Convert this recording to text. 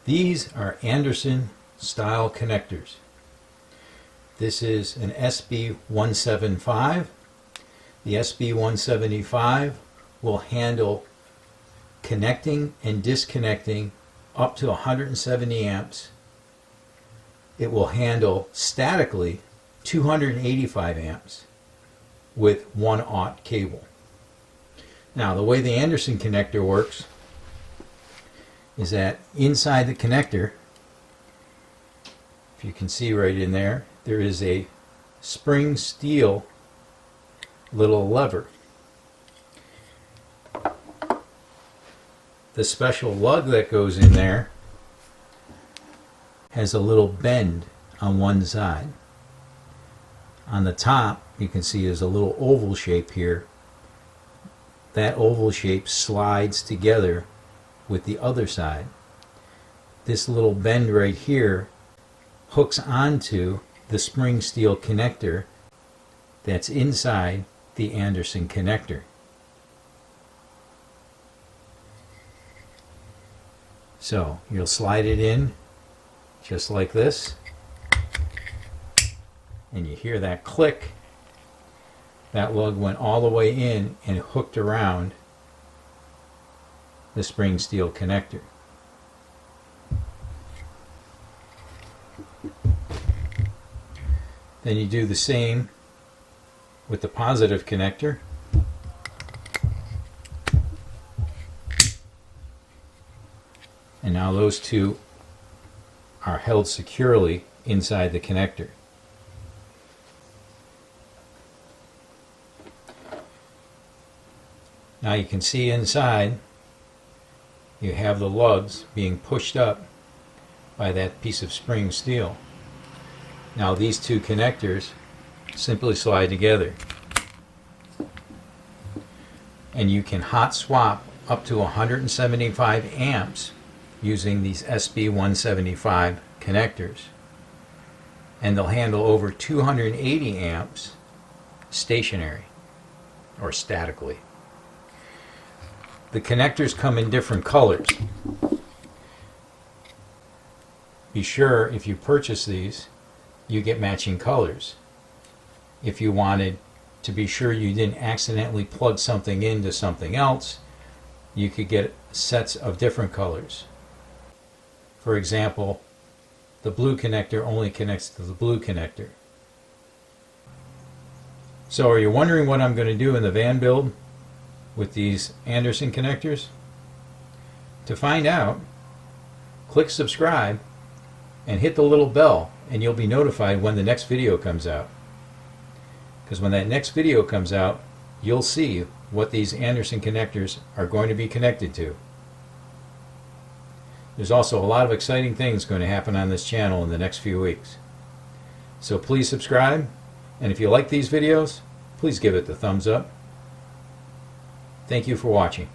These are Anderson style connectors. This is an SB175. The SB175 will handle connecting and disconnecting up to 170 amps. It will handle statically 285 amps with 1/0 cable. Now, the way the Anderson connector works is that inside the connector, if you can see right in there, there is a spring steel little lever. The special lug that goes in there has a little bend on one side. On the top, you can see there's a little oval shape here. That oval shape slides together with the other side. This little bend right here hooks onto the spring steel connector that's inside the Anderson connector. So you'll slide it in just like this, and you hear that click. That lug went all the way in and hooked around the spring steel connector. Then you do the same with the positive connector. And now those two are held securely inside the connector. Now you can see inside you have the lugs being pushed up by that piece of spring steel. Now these two connectors simply slide together, and you can hot swap up to 175 amps using these SB175 connectors, and they'll handle over 280 amps stationary or statically. The connectors come in different colors. Be sure if you purchase these, you get matching colors. If you wanted to be sure you didn't accidentally plug something into something else, you could get sets of different colors. For example, the blue connector only connects to the blue connector. So are you wondering what I'm going to do in the van build with these Anderson connectors? To find out, click subscribe and hit the little bell, and you'll be notified when the next video comes out. Because when that next video comes out, you'll see what these Anderson connectors are going to be connected to. There's also a lot of exciting things going to happen on this channel in the next few weeks. So please subscribe, and if you like these videos, please give it the thumbs up. Thank you for watching.